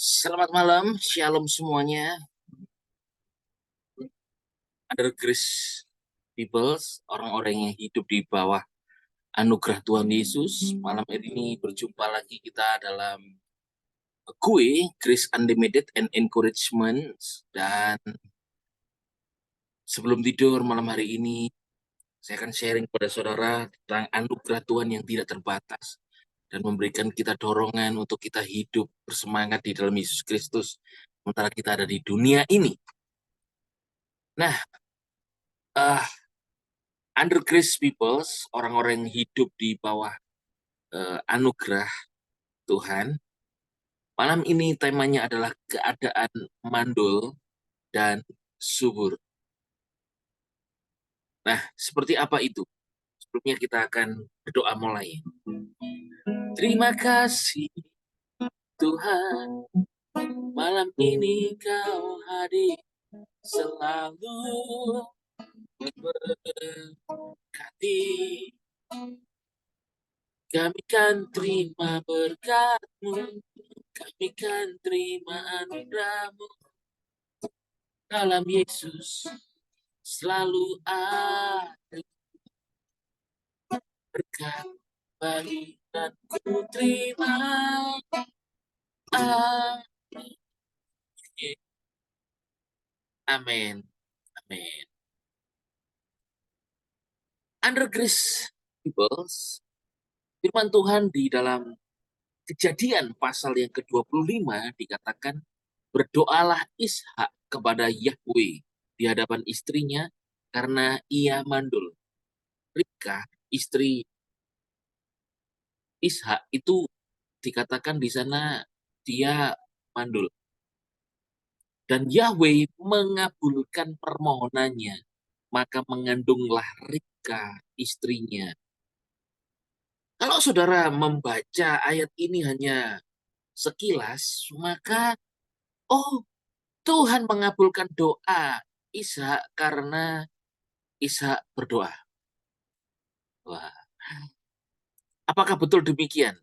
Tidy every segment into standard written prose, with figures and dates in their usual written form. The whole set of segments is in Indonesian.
Selamat malam, shalom semuanya. Under Grace Peoples, orang-orang yang hidup di bawah anugerah Tuhan Yesus. Malam ini berjumpa lagi kita dalam Grace Unlimited and Encouragement. Dan sebelum tidur malam hari ini, saya akan sharing pada saudara tentang anugerah Tuhan yang tidak terbatas dan memberikan kita dorongan untuk kita hidup bersemangat di dalam Yesus Kristus sementara kita ada di dunia ini. Nah, uh, under grace peoples, orang-orang yang hidup di bawah anugerah Tuhan. Malam ini temanya adalah keadaan mandul dan subur. Nah, seperti apa itu? Sebelumnya kita akan berdoa mulai. Terima kasih Tuhan, malam ini Kau hadir selalu memberkati. Kami kan terima berkat-Mu, kami kan terima anugerah-Mu. Dalam Yesus selalu ada berkat bagi dan ku terima. Amin. Amin. Amin. Under grace peoples, firman Tuhan di dalam Kejadian pasal yang ke-25 dikatakan, berdoalah Ishak kepada Yahweh di hadapan istrinya karena ia mandul. Ribkah, istri Ishak, itu dikatakan di sana dia mandul. Dan Yahweh mengabulkan permohonannya, maka mengandunglah Ribkah istrinya. Kalau saudara membaca ayat ini hanya sekilas, maka Tuhan mengabulkan doa Ishak karena Ishak berdoa. Wah, apakah betul demikian?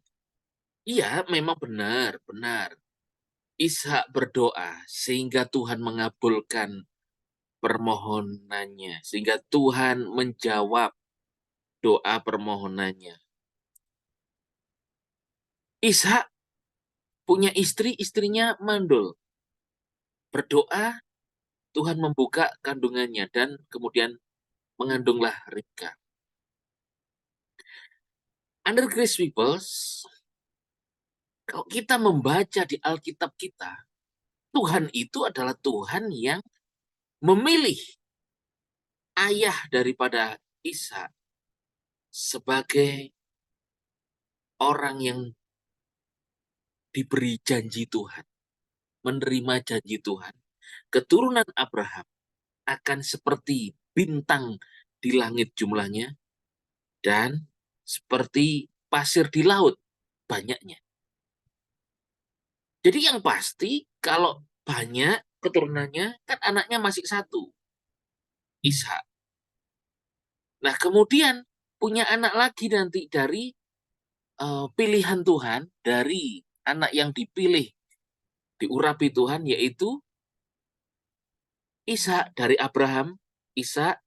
Iya, memang benar. Ishak berdoa sehingga Tuhan mengabulkan permohonannya, sehingga Tuhan menjawab doa permohonannya. Ishak punya istri, istrinya mandul. Berdoa, Tuhan membuka kandungannya dan kemudian mengandunglah Ribkah. Under grace peoples, kalau kita membaca di Alkitab kita, Tuhan itu adalah Tuhan yang memilih ayah daripada Ishak sebagai orang yang diberi janji Tuhan, menerima janji Tuhan. Keturunan Abraham akan seperti bintang di langit jumlahnya dan seperti pasir di laut banyaknya. Jadi yang pasti kalau banyak keturunannya kan anaknya masih satu, Ishak. Nah kemudian punya anak lagi nanti dari pilihan Tuhan, dari anak yang dipilih, diurapi Tuhan, yaitu Ishak dari Abraham. Ishak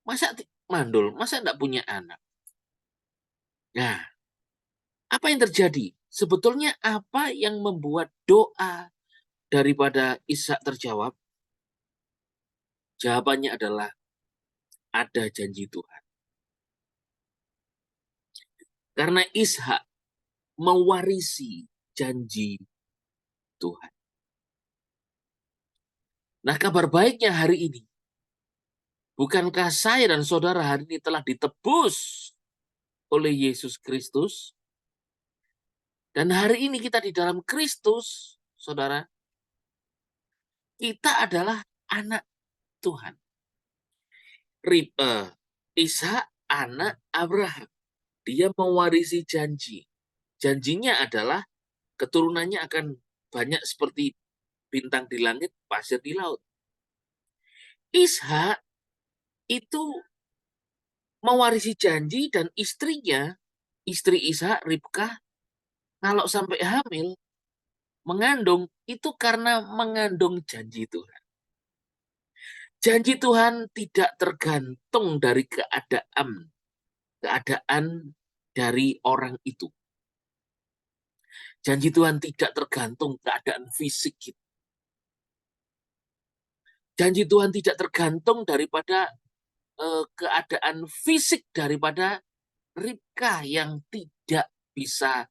masa mandul, masa tidak punya anak. Nah, apa yang terjadi? Sebetulnya apa yang membuat doa daripada Ishak terjawab? Jawabannya adalah ada janji Tuhan. Karena Ishak mewarisi janji Tuhan. Nah, kabar baiknya hari ini, bukankah saya dan saudara hari ini telah ditebus oleh Yesus Kristus? Dan hari ini kita di dalam Kristus, saudara, kita adalah anak Tuhan. Ishak anak Abraham. Dia mewarisi janji. Janjinya adalah keturunannya akan banyak seperti bintang di langit, pasir di laut. Ishak itu mewarisi janji dan istrinya, istri Ishak, Ribkah, kalau sampai hamil, Mengandung itu karena mengandung janji Tuhan. Janji Tuhan tidak tergantung dari keadaan dari orang itu. Janji Tuhan tidak tergantung keadaan fisik kita. Janji Tuhan tidak tergantung daripada keadaan fisik daripada Ribka yang tidak bisa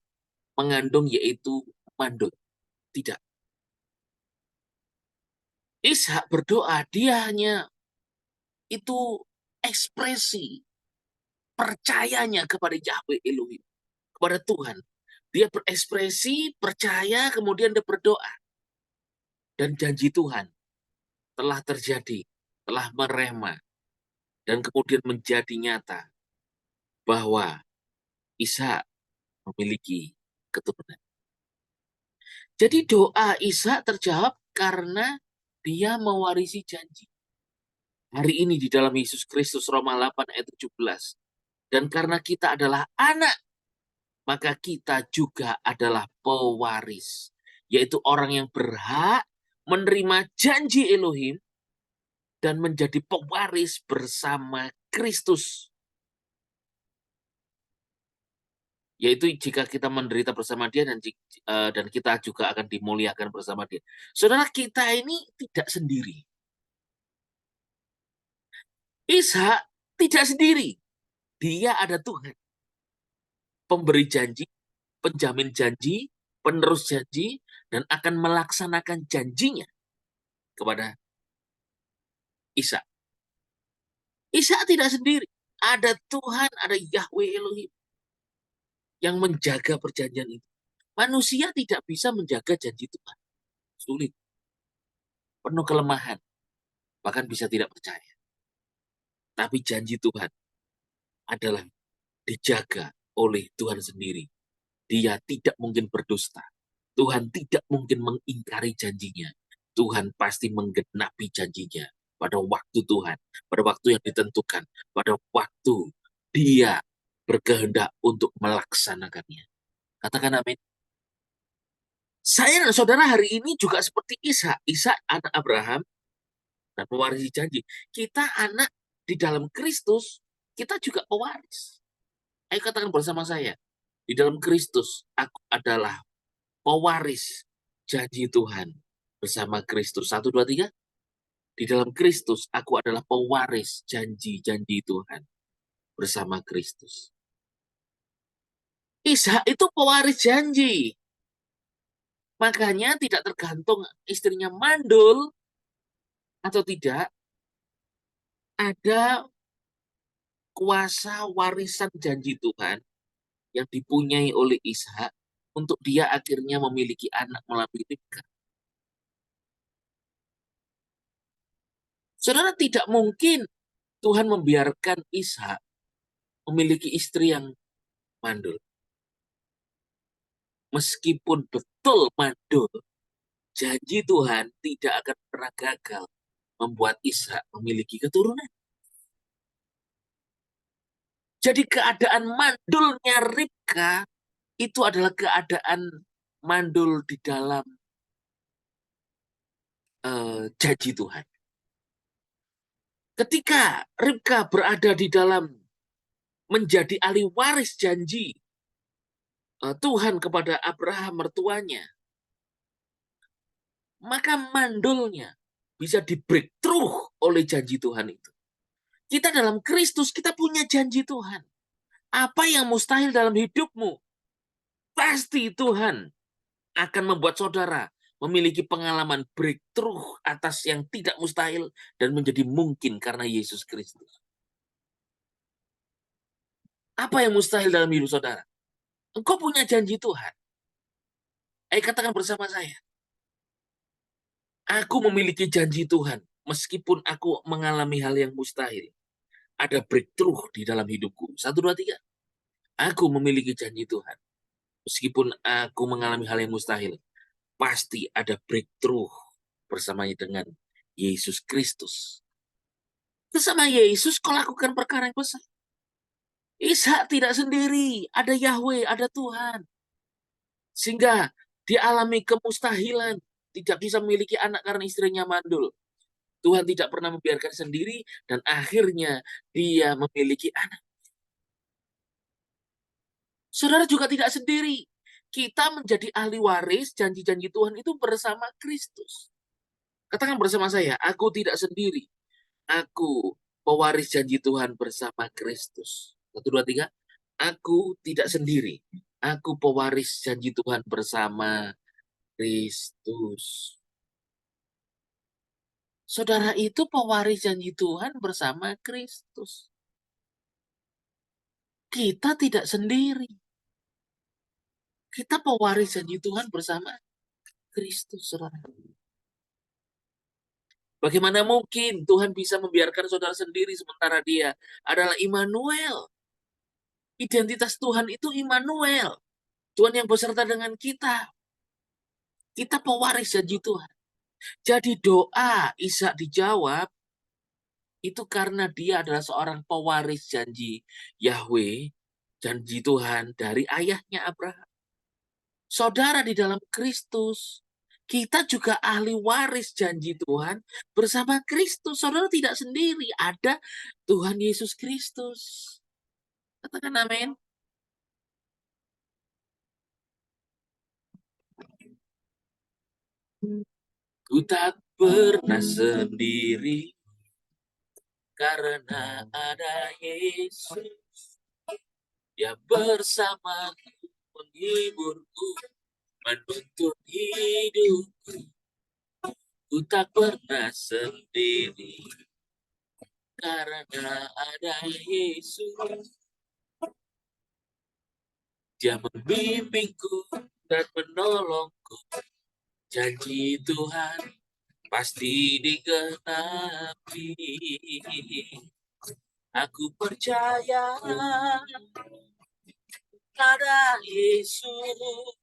mengandung, yaitu mandul. Tidak. Ishak berdoa, dia hanya itu ekspresi percayanya kepada Yahweh Elohim, kepada Tuhan. Dia berekspresi, percaya, kemudian dia berdoa. Dan janji Tuhan telah terjadi, telah merema, dan kemudian menjadi nyata bahwa Ishak memiliki keturunan. Jadi doa Ishak terjawab karena dia mewarisi janji. Hari ini di dalam Yesus Kristus, Roma 8 ayat 17. Dan karena kita adalah anak, maka kita juga adalah pewaris. Yaitu orang yang berhak menerima janji Elohim dan menjadi pewaris bersama Kristus. Yaitu jika kita menderita bersama dia dan kita juga akan dimuliakan bersama dia. Saudara, kita ini tidak sendiri. Ishak tidak sendiri. Dia ada Tuhan. Pemberi janji, penjamin janji, penerus janji, dan akan melaksanakan janjinya kepada Ishak. Ishak tidak sendiri. Ada Tuhan, ada Yahweh Elohim yang menjaga perjanjian itu. Manusia tidak bisa menjaga janji Tuhan. Sulit. Penuh kelemahan. Bahkan bisa tidak percaya. Tapi janji Tuhan adalah dijaga oleh Tuhan sendiri. Dia tidak mungkin berdusta. Tuhan tidak mungkin mengingkari janjinya. Tuhan pasti menggenapi janjinya pada waktu Tuhan, pada waktu yang ditentukan, pada waktu dia berkehendak untuk melaksanakannya. Katakan amin. Saya dan saudara hari ini juga seperti Ishak. Ishak anak Abraham dan pewaris janji. Kita anak di dalam Kristus, kita juga pewaris. Ayo katakan bersama saya. Di dalam Kristus, aku adalah pewaris janji Tuhan bersama Kristus. 1, 2, 3. Di dalam Kristus, aku adalah pewaris janji-janji Tuhan bersama Kristus. Ishak itu pewaris janji. Makanya tidak tergantung istrinya mandul atau tidak, ada kuasa warisan janji Tuhan yang dipunyai oleh Ishak untuk dia akhirnya memiliki anak melalui Ribka. Saudara, tidak mungkin Tuhan membiarkan Ishak memiliki istri yang mandul. Meskipun betul mandul, janji Tuhan tidak akan pernah gagal membuat Ishak memiliki keturunan. Jadi keadaan mandulnya Ribka itu adalah keadaan mandul di dalam janji Tuhan. Ketika Ribka berada di dalam menjadi ahli waris janji Tuhan kepada Abraham mertuanya, maka mandulnya bisa di breakthrough oleh janji Tuhan itu. Kita dalam Kristus, kita punya janji Tuhan. Apa yang mustahil dalam hidupmu, pasti Tuhan akan membuat saudara memiliki pengalaman breakthrough atas yang tidak mustahil dan menjadi mungkin karena Yesus Kristus. Apa yang mustahil dalam hidup saudara? Engkau punya janji Tuhan. Ayo katakan bersama saya. Aku memiliki janji Tuhan. Meskipun aku mengalami hal yang mustahil. Ada breakthrough di dalam hidupku. 1, 2, 3. Aku memiliki janji Tuhan. Meskipun aku mengalami hal yang mustahil. Pasti ada breakthrough bersamanya dengan Yesus Kristus. Bersama Yesus kau lakukan perkara yang besar. Ishak tidak sendiri. Ada Yahweh, ada Tuhan. Sehingga Dia alami kemustahilan, tidak bisa memiliki anak karena istrinya mandul. Tuhan tidak pernah membiarkan sendiri, dan akhirnya dia memiliki anak. Saudara juga tidak sendiri. Kita menjadi ahli waris janji-janji Tuhan itu bersama Kristus. Katakan bersama saya, aku tidak sendiri. Aku pewaris janji Tuhan bersama Kristus. 1, 2, 3. Aku tidak sendiri. Aku pewaris janji Tuhan bersama Kristus. Saudara itu pewaris janji Tuhan bersama Kristus. Kita tidak sendiri. Kita pewaris janji Tuhan bersama Kristus, saudara. Bagaimana mungkin Tuhan bisa membiarkan saudara sendiri sementara dia adalah Immanuel? Identitas Tuhan itu Immanuel. Tuhan yang beserta dengan kita. Kita pewaris janji Tuhan. Jadi doa Ishak dijawab itu karena dia adalah seorang pewaris janji Yahweh, janji Tuhan dari ayahnya Abraham. Saudara di dalam Kristus, kita juga ahli waris janji Tuhan bersama Kristus. Saudara tidak sendiri, ada Tuhan Yesus Kristus. Katakan amin. Ku tak pernah sendiri karena ada Yesus yang bersamaku, menghiburku, menuntun hidupku. Ku tak pernah sendiri karena ada Yesus. Dia membimbingku dan menolongku. Janji Tuhan pasti digenapi. Aku percaya pada Yesus.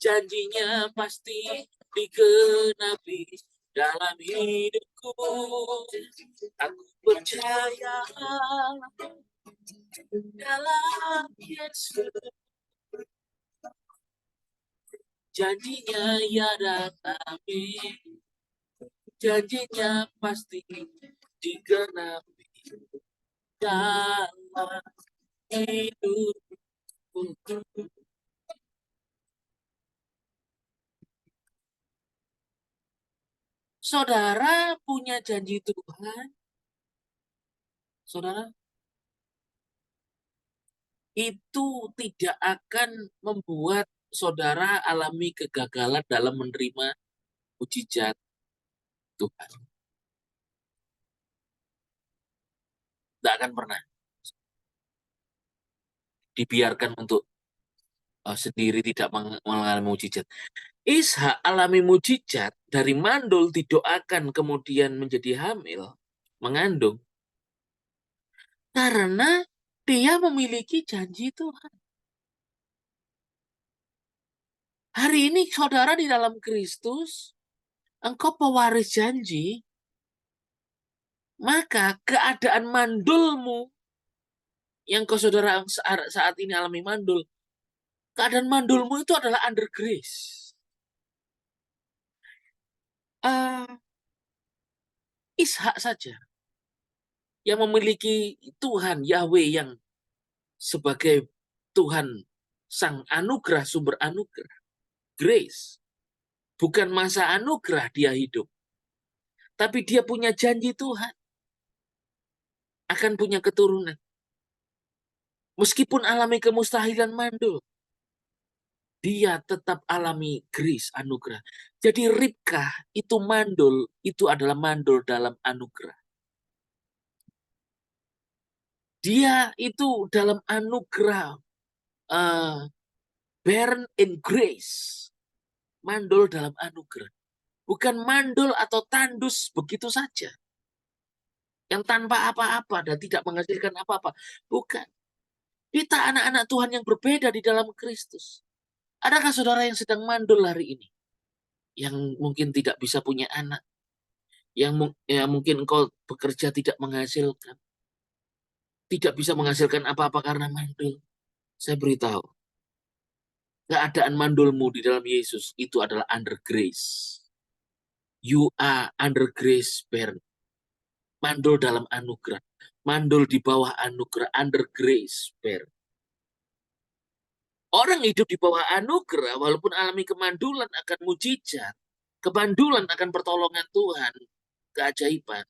Janjinya pasti digenapi dalam hidupku. Aku percaya dalam Yesus. Janjinya ya dan amin. Janjinya pasti digenapi dalam hidupku. Saudara punya janji Tuhan, saudara, itu tidak akan membuat saudara alami kegagalan dalam menerima mujizat Tuhan. Tidak akan pernah dibiarkan untuk sendiri tidak mengalami mujizat. Ishak alami mujizat dari mandul didoakan kemudian menjadi hamil, mengandung, karena dia memiliki janji Tuhan. Hari ini saudara di dalam Kristus, engkau pewaris janji, maka keadaan mandulmu yang kau saudara saat ini alami mandul, keadaan mandulmu itu adalah under grace. Ishak saja yang memiliki Tuhan Yahweh yang sebagai Tuhan sang anugerah, sumber anugerah, grace. Bukan masa anugerah dia hidup, tapi dia punya janji Tuhan akan punya keturunan. Meskipun alami kemustahilan mandul, dia tetap alami grace, anugerah. Jadi Ribkah itu mandul, itu adalah mandul dalam anugerah. Dia itu dalam anugerah, barren in grace, mandul dalam anugerah. Bukan mandul atau tandus begitu saja, yang tanpa apa-apa dan tidak menghasilkan apa-apa. Bukan. Kita anak-anak Tuhan yang berbeda di dalam Kristus. Adakah saudara yang sedang mandul hari ini? Yang mungkin tidak bisa punya anak. Yang mungkin engkau bekerja tidak menghasilkan. Tidak bisa menghasilkan apa-apa karena mandul. Saya beritahu. Keadaan mandulmu di dalam Yesus itu adalah under grace. You are under grace, Bern. Mandul dalam anugerah. Mandul di bawah anugerah, under grace, Bern. Orang hidup di bawah anugerah, walaupun alami kemandulan akan mujizat, kemandulan akan pertolongan Tuhan, keajaiban.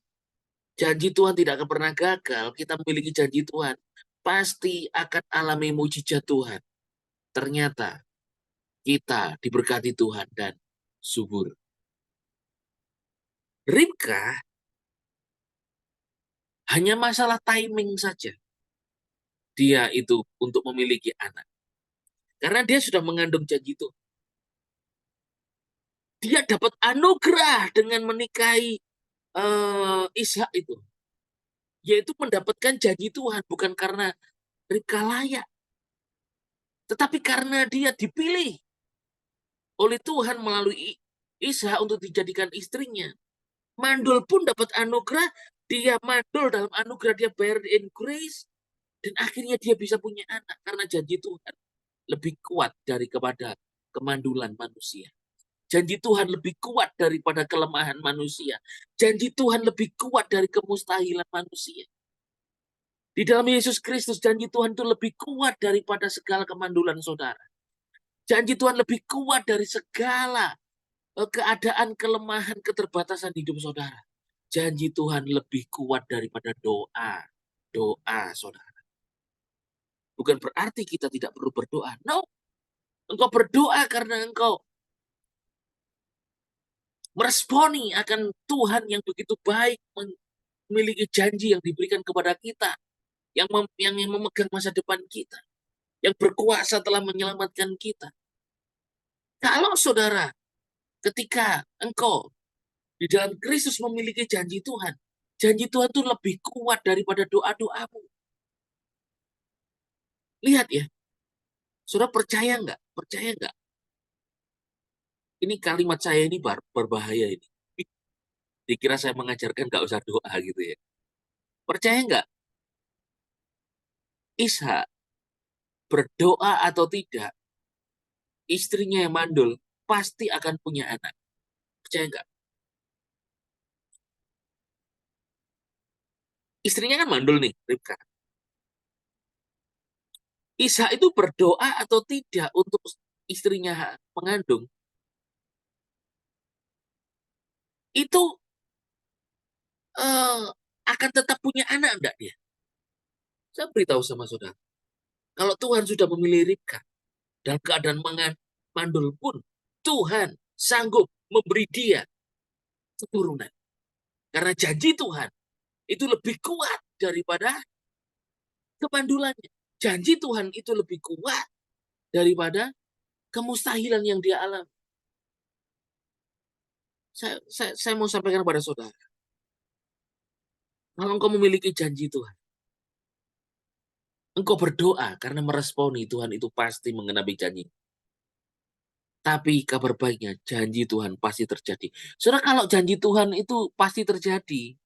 Janji Tuhan tidak akan pernah gagal. Kita memiliki janji Tuhan, pasti akan alami mujizat Tuhan. Ternyata kita diberkati Tuhan dan subur. Ribka hanya masalah timing saja. Dia itu untuk memiliki anak. Karena dia sudah mengandung janji Tuhan. Dia dapat anugerah dengan menikahi Ishak itu. Yaitu mendapatkan janji Tuhan. Bukan karena Ribka layak. Tetapi karena dia dipilih oleh Tuhan melalui Ishak untuk dijadikan istrinya. Mandul pun dapat anugerah. Dia mandul dalam anugerah. Dia bear in grace. Dan akhirnya dia bisa punya anak. Karena janji Tuhan lebih kuat daripada kemandulan manusia. Janji Tuhan lebih kuat daripada kelemahan manusia. Janji Tuhan lebih kuat dari kemustahilan manusia. Di dalam Yesus Kristus, janji Tuhan itu lebih kuat daripada segala kemandulan saudara. Janji Tuhan lebih kuat dari segala keadaan, kelemahan, keterbatasan hidup saudara. Janji Tuhan lebih kuat daripada doa saudara. Bukan berarti kita tidak perlu berdoa. No, engkau berdoa karena engkau meresponi akan Tuhan yang begitu baik, memiliki janji yang diberikan kepada kita, yang memegang masa depan kita, yang berkuasa telah menyelamatkan kita. Kalau saudara, ketika engkau di dalam Kristus memiliki janji Tuhan itu lebih kuat daripada doa-doamu. Lihat ya, saudara percaya nggak? Percaya nggak? Ini kalimat saya ini berbahaya ini. Dikira saya mengajarkan nggak usah doa gitu ya. Percaya nggak? Ishak berdoa atau tidak, istrinya yang mandul pasti akan punya anak. Percaya nggak? Istrinya kan mandul nih, Ribka. Ishak itu berdoa atau tidak untuk istrinya mengandung, itu eh, akan tetap punya anak enggak dia? Saya beritahu sama saudara, kalau Tuhan sudah memilih Ribka, dalam keadaan mandul pun, Tuhan sanggup memberi dia keturunan. Karena janji Tuhan itu lebih kuat daripada kemandulannya. Janji Tuhan itu lebih kuat daripada kemustahilan yang dia alami. Saya mau sampaikan kepada saudara, kalau engkau memiliki janji Tuhan, engkau berdoa karena meresponi Tuhan itu pasti mengenapi janji. Tapi kabar baiknya, janji Tuhan pasti terjadi. Saudara, kalau janji Tuhan itu pasti terjadi,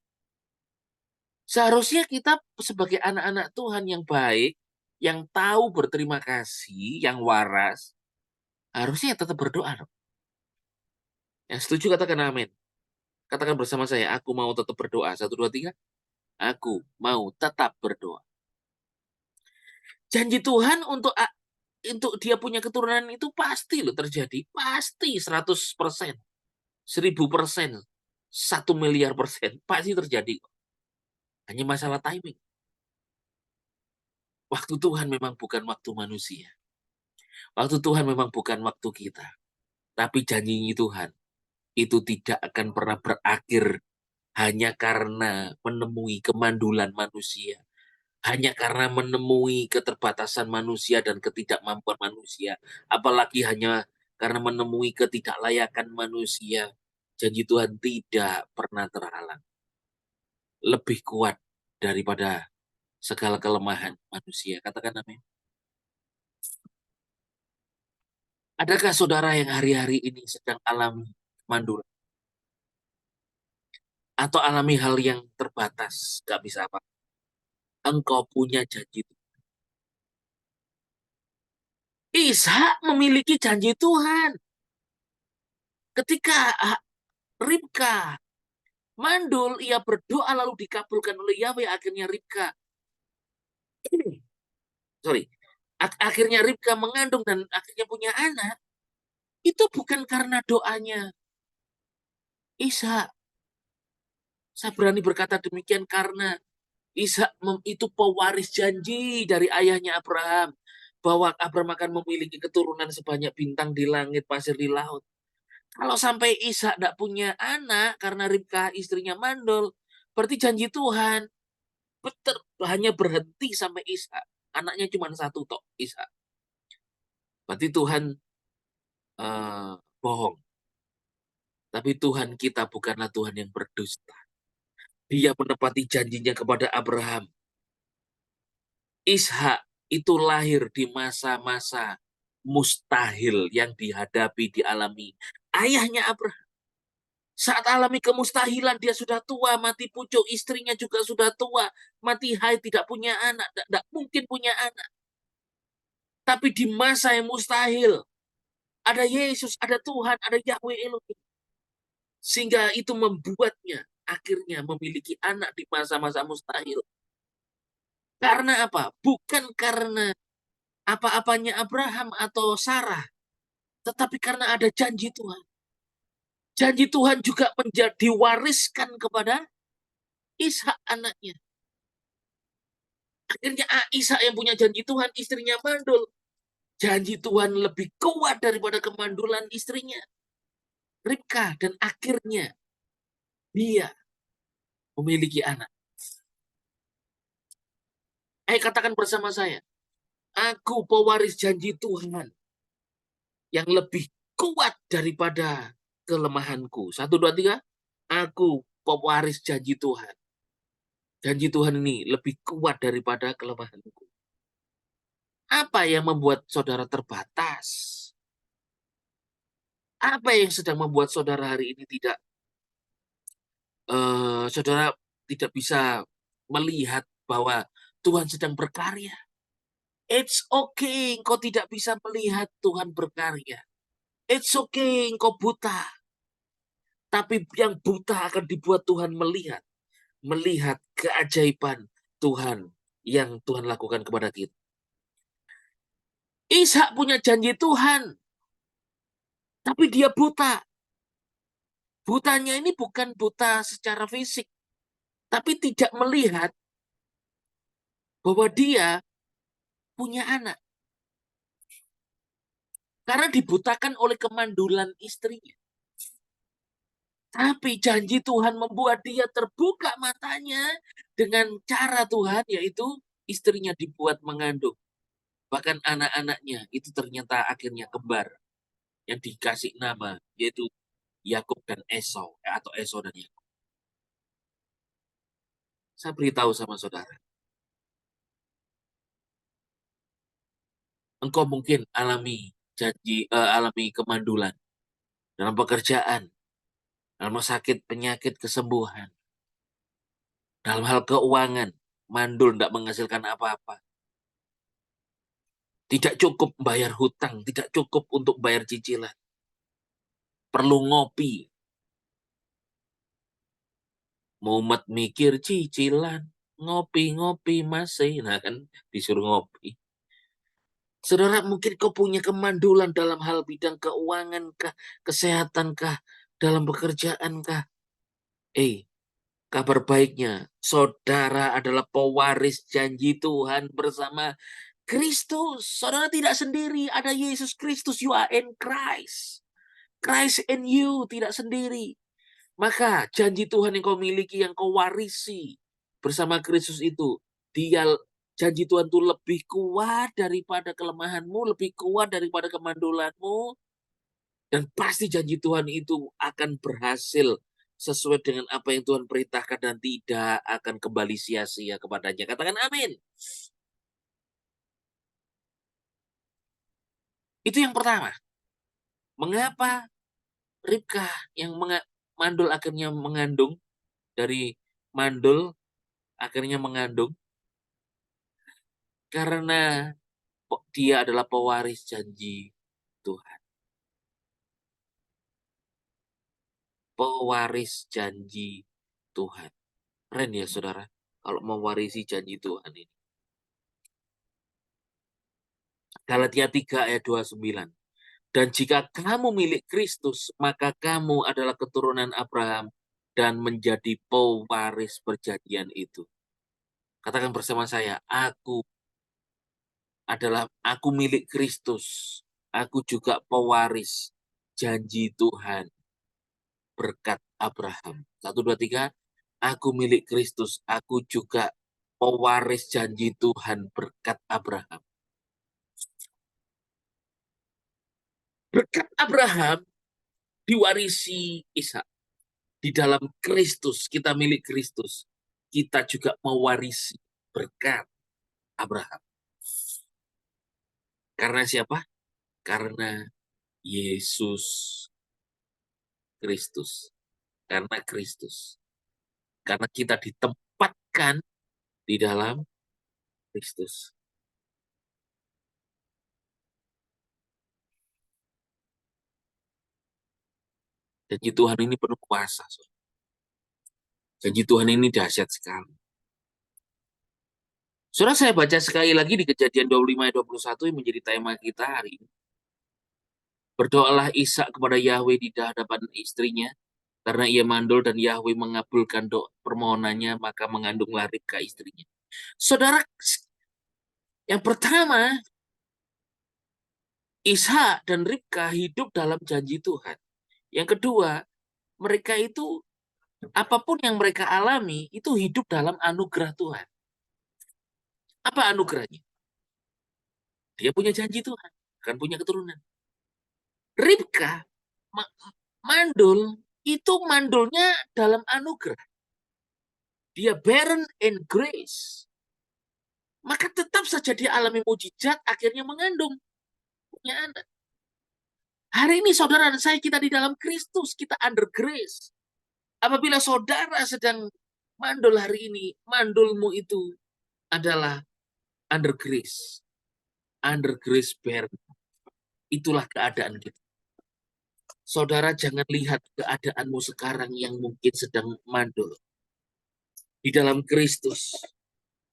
seharusnya kita sebagai anak-anak Tuhan yang baik, yang tahu berterima kasih, yang waras, harusnya tetap berdoa. Yang setuju katakan amin. Katakan bersama saya, aku mau tetap berdoa. 1, 2, 3. Aku mau tetap berdoa. Janji Tuhan untuk dia punya keturunan itu pasti loh terjadi. Pasti 100%. 1000%. 1 miliar %. Pasti terjadi. Hanya masalah timing. Waktu Tuhan memang bukan waktu manusia. Waktu Tuhan memang bukan waktu kita. Tapi janji Tuhan itu tidak akan pernah berakhir hanya karena menemui kemandulan manusia. Hanya karena menemui keterbatasan manusia dan ketidakmampuan manusia. Apalagi hanya karena menemui ketidaklayakan manusia. Janji Tuhan tidak pernah terhalang. Lebih kuat daripada segala kelemahan manusia. Katakan amin. Adakah saudara yang hari-hari ini sedang alami mandul? Atau alami hal yang terbatas? Gak bisa apa. Engkau punya janji. Ishak memiliki janji Tuhan. Ketika Ribka mandul, ia berdoa lalu dikabulkan oleh Yahweh. Akhirnya akhirnya Ribka mengandung dan akhirnya punya anak. Itu bukan karena doanya Ishak. Saya berani berkata demikian karena Ishak itu pewaris janji dari ayahnya Abraham, bahwa Abraham akan memiliki keturunan sebanyak bintang di langit, pasir di laut. Kalau sampai Ishak tidak punya anak karena Ribka istrinya mandul, berarti janji Tuhan hanya berhenti sampai Ishak. Anaknya cuma satu tok, Ishak. Berarti Tuhan bohong. Tapi Tuhan kita bukanlah Tuhan yang berdusta. Dia menepati janjinya kepada Abraham. Ishak itu lahir di masa-masa mustahil yang dihadapi, dialami ayahnya Abraham. Saat alami kemustahilan, dia sudah tua, mati pucuk, istrinya juga sudah tua, mati haid, tidak punya anak, tidak mungkin punya anak. Tapi di masa yang mustahil, ada Yesus, ada Tuhan, ada Yahweh Elohim. Sehingga itu membuatnya akhirnya memiliki anak di masa-masa mustahil. Karena apa? Bukan karena apa-apanya Abraham atau Sarah, tetapi karena ada janji Tuhan. Janji Tuhan juga menjadi wariskan kepada Ishak anaknya. Akhirnya Ishak yang punya janji Tuhan, istrinya mandul. Janji Tuhan lebih kuat daripada kemandulan istrinya, Ribka, dan akhirnya dia memiliki anak. Ayo katakan bersama saya, aku pewaris janji Tuhan yang lebih kuat daripada kelemahanku. 1, 2, 3. Aku pewaris janji Tuhan. Janji Tuhan ini lebih kuat daripada kelemahanku. Apa yang membuat saudara terbatas? Apa yang sedang membuat saudara hari ini saudara tidak bisa melihat bahwa Tuhan sedang berkarya? It's okay, engkau tidak bisa melihat Tuhan berkarya. It's okay, engkau buta. Tapi yang buta akan dibuat Tuhan melihat. Melihat keajaiban Tuhan yang Tuhan lakukan kepada kita. Ishak punya janji Tuhan, tapi dia buta. Butanya ini bukan buta secara fisik, tapi tidak melihat bahwa dia punya anak. Karena dibutakan oleh kemandulan istrinya. Tapi janji Tuhan membuat dia terbuka matanya dengan cara Tuhan, yaitu istrinya dibuat mengandung. Bahkan anak-anaknya itu ternyata akhirnya kembar yang dikasih nama, yaitu Yakub dan Esau, atau Esau dan Yakub. Saya beritahu sama saudara, engkau mungkin alami kemandulan dalam pekerjaan, dalam sakit, penyakit, kesembuhan, dalam hal keuangan, mandul tidak menghasilkan apa-apa. Tidak cukup bayar hutang, tidak cukup untuk bayar cicilan. Perlu ngopi. Mumet mikir cicilan, ngopi-ngopi masih. Nah kan disuruh ngopi. Saudara, mungkin kau punya kemandulan dalam hal bidang keuangan kah, kesehatan kah, dalam pekerjaan kah. Kabar baiknya, saudara adalah pewaris janji Tuhan bersama Kristus. Saudara tidak sendiri, ada Yesus Kristus. You are in Christ. Christ in you, tidak sendiri. Maka janji Tuhan yang kau miliki, yang kau warisi bersama Kristus itu, janji Tuhan itu lebih kuat daripada kelemahanmu, lebih kuat daripada kemandulanmu, dan pasti janji Tuhan itu akan berhasil sesuai dengan apa yang Tuhan perintahkan dan tidak akan kembali sia-sia kepadanya. Katakan amin. Itu yang pertama. Mengapa Ribka yang mandul akhirnya mengandung, dari mandul akhirnya mengandung? Karena Dia adalah pewaris janji Tuhan. Pewaris janji Tuhan. Keren ya saudara, kalau mewarisi janji Tuhan ini. Galatia 3 ayat 29. Dan jika kamu milik Kristus, maka kamu adalah keturunan Abraham dan menjadi pewaris perjanjian itu. Katakan bersama saya, aku milik Kristus. Aku juga pewaris janji Tuhan berkat Abraham. 1, 2, 3. Aku milik Kristus. Aku juga pewaris janji Tuhan berkat Abraham. Berkat Abraham diwarisi Ishak. Di dalam Kristus, kita milik Kristus. Kita juga mewarisi berkat Abraham. Karena siapa? Karena Yesus Kristus. Karena Kristus. Karena kita ditempatkan di dalam Kristus. Janji Tuhan ini penuh kuasa. Janji Tuhan ini dahsyat sekali. Saudara, saya baca sekali lagi di Kejadian 25 ayat 21 yang menjadi tema kita hari ini. Berdoalah Ishak kepada Yahweh di hadapan istrinya, karena ia mandul dan Yahweh mengabulkan doa permohonannya, maka mengandunglah Ribka istrinya. Saudara, yang pertama, Ishak dan Ribka hidup dalam janji Tuhan. Yang kedua, mereka itu apapun yang mereka alami itu hidup dalam anugerah Tuhan. Apa anugerahnya? Dia punya janji Tuhan, akan punya keturunan. Ribka mandul, itu mandulnya dalam anugerah. Dia barren in grace. Maka tetap saja dia alami mujizat, akhirnya mengandung, punya anak. Hari ini saudara dan saya, kita di dalam Kristus, kita under grace. Apabila saudara sedang mandul hari ini, mandulmu itu adalah under grace. Under grace barren. Itulah keadaan kita. Saudara jangan lihat keadaanmu sekarang yang mungkin sedang mandul. Di dalam Kristus,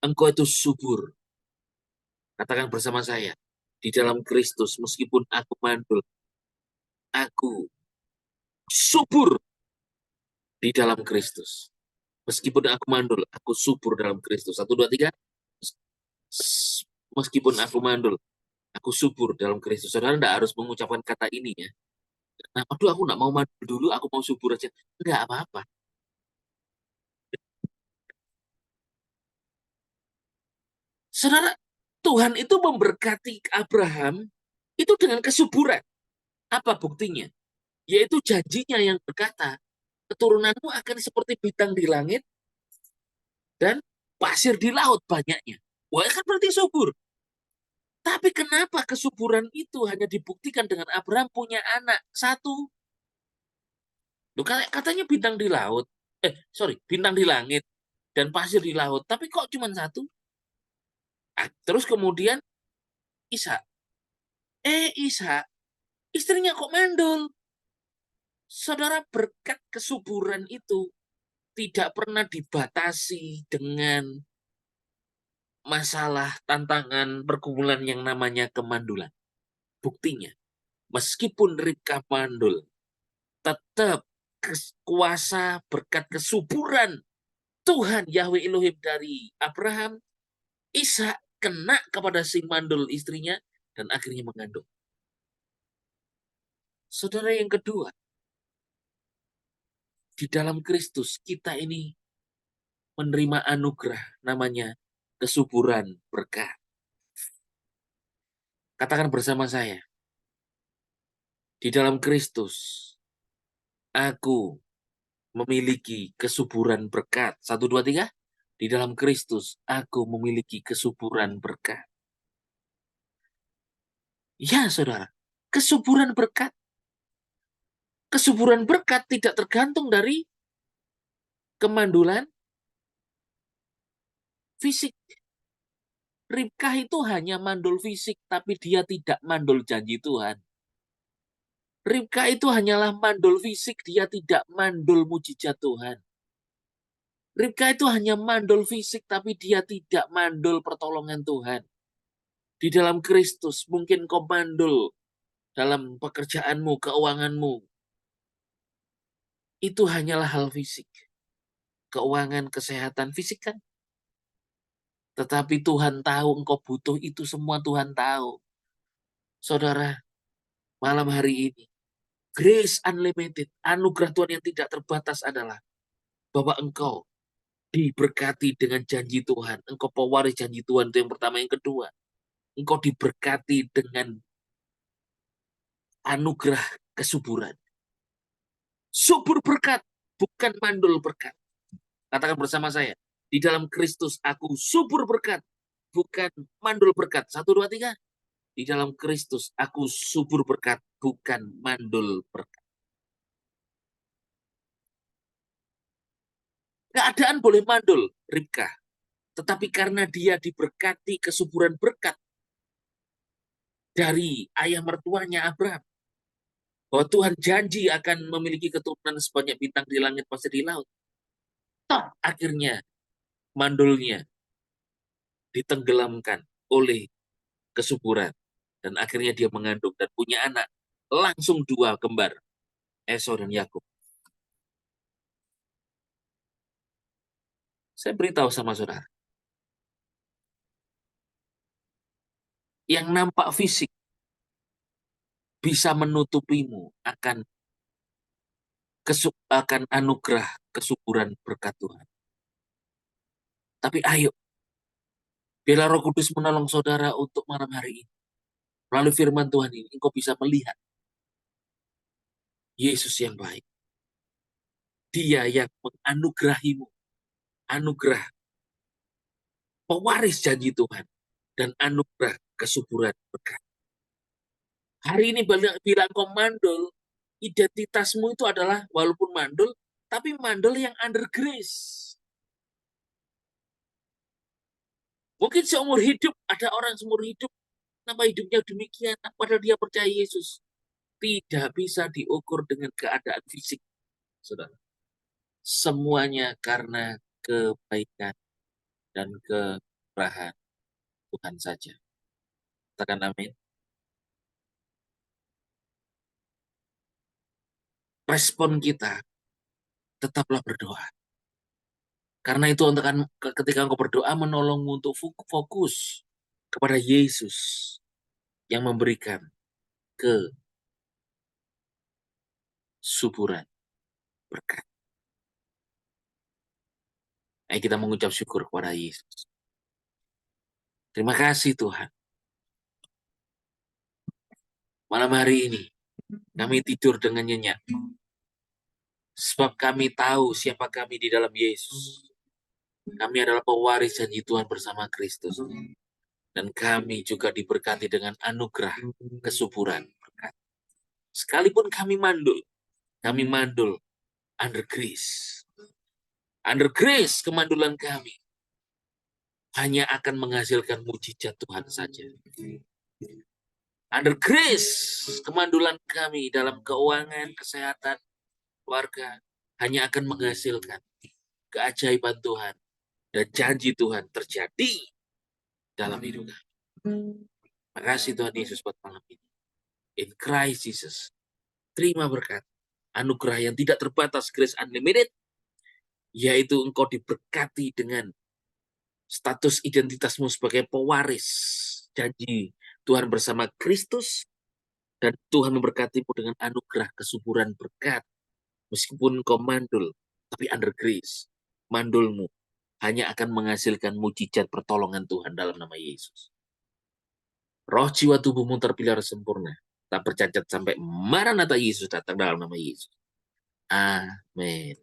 engkau itu subur. Katakan bersama saya, di dalam Kristus, meskipun aku mandul, aku subur di dalam Kristus. Meskipun aku mandul, aku subur dalam Kristus. 1, 2, 3. Meskipun aku mandul, aku subur dalam Kristus. Saudara tidak harus mengucapkan kata ini ya. Nah, aduh aku nggak mau mandul dulu, aku mau subur aja. Enggak apa-apa. Saudara, Tuhan itu memberkati Abraham itu dengan kesuburan. Apa buktinya? Yaitu janjinya yang berkata, keturunanmu akan seperti bintang di langit dan pasir di laut banyaknya. Wah, kan berarti subur. Tapi kenapa kesuburan itu hanya dibuktikan dengan Abraham punya anak satu? Loh, katanya bintang di laut. Bintang di langit dan pasir di laut. Tapi kok cuma satu? Terus kemudian Ishak. Ishak, istrinya kok mandul? Saudara, berkat kesuburan itu tidak pernah dibatasi dengan masalah, tantangan, pergumulan yang namanya kemandulan. Buktinya, meskipun Ribka mandul, tetap kuasa berkat kesuburan Tuhan Yahweh Elohim dari Abraham, Ishak kena kepada si mandul istrinya dan akhirnya mengandung. Saudara, yang kedua, di dalam Kristus kita ini menerima anugerah namanya kesuburan berkat. Katakan bersama saya, di dalam Kristus aku memiliki kesuburan berkat. 1, 2, 3. Di dalam Kristus aku memiliki kesuburan berkat. Ya saudara, kesuburan berkat. Kesuburan berkat tidak tergantung dari kemandulan fisik. Ribkah itu hanya mandul fisik, tapi dia tidak mandul janji Tuhan. Ribkah itu hanyalah mandul fisik, dia tidak mandul mujizat Tuhan. Ribkah itu hanya mandul fisik, tapi dia tidak mandul pertolongan Tuhan. Di dalam Kristus, mungkin kau mandul dalam pekerjaanmu, keuanganmu. Itu hanyalah hal fisik. Keuangan, kesehatan, fisik kan? Tetapi Tuhan tahu engkau butuh itu semua, Tuhan tahu. Saudara, malam hari ini, grace unlimited, anugerah Tuhan yang tidak terbatas adalah bahwa engkau diberkati dengan janji Tuhan. Engkau pewaris janji Tuhan, itu yang pertama. Yang kedua, engkau diberkati dengan anugerah kesuburan. Subur berkat, bukan mandul berkat. Katakan bersama saya, di dalam Kristus aku subur berkat, bukan mandul berkat. 1, 2, 3. Di dalam Kristus aku subur berkat, bukan mandul berkat. Keadaan boleh mandul, Ribkah. Tetapi karena dia diberkati kesuburan berkat dari ayah mertuanya Abraham, bahwa Tuhan janji akan memiliki keturunan sebanyak bintang di langit pasir di laut. Toh akhirnya mandulnya ditenggelamkan oleh kesuburan. Dan akhirnya dia mengandung dan punya anak. Langsung 2 kembar, Esau dan Yakub. Saya beritahu sama saudara, yang nampak fisik bisa menutupimu akan anugerah kesuburan berkat Tuhan. Tapi ayo, biarlah Roh Kudus menolong saudara untuk malam hari ini. Melalui firman Tuhan ini, engkau bisa melihat Yesus yang baik. Dia yang menganugerahimu, anugerah pewaris janji Tuhan, dan anugerah kesuburan berkat. Hari ini bila engkau mandul, identitasmu itu adalah walaupun mandul, tapi mandul yang under grace. Mungkin seumur hidup, ada orang seumur hidup, kenapa hidupnya demikian, padahal dia percaya Yesus. Tidak bisa diukur dengan keadaan fisik, saudara. Semuanya karena kebaikan dan kemurahan Tuhan saja. Katakan amin. Respon kita, tetaplah berdoa. Karena itu ketika engkau berdoa, menolongmu untuk fokus kepada Yesus yang memberikan kesuburan berkat. Ayo kita mengucap syukur kepada Yesus. Terima kasih Tuhan. Malam hari ini, kami tidur dengan nyenyak. Sebab kami tahu siapa kami di dalam Yesus. Kami adalah pewaris janji Tuhan bersama Kristus. Dan kami juga diberkati dengan anugerah kesuburan berkat. Sekalipun kami mandul under grace. Under grace, kemandulan kami hanya akan menghasilkan mujizat Tuhan saja. Under grace, kemandulan kami dalam keuangan, kesehatan, keluarga hanya akan menghasilkan keajaiban Tuhan dan janji Tuhan terjadi dalam hidup kami. Terima kasih Tuhan Yesus buat malam ini. In Christ Jesus, terima berkat, anugerah yang tidak terbatas, grace unlimited, yaitu engkau diberkati dengan status identitasmu sebagai pewaris janji Tuhan bersama Kristus, dan Tuhan memberkatimu dengan anugerah kesuburan berkat. Meskipun engkau mandul, tapi under grace, mandulmu hanya akan menghasilkan mujizat pertolongan Tuhan dalam nama Yesus. Roh jiwa tubuhmu terpelihara sempurna, tak bercacat sampai Maranatha Yesus datang dalam nama Yesus. Amin.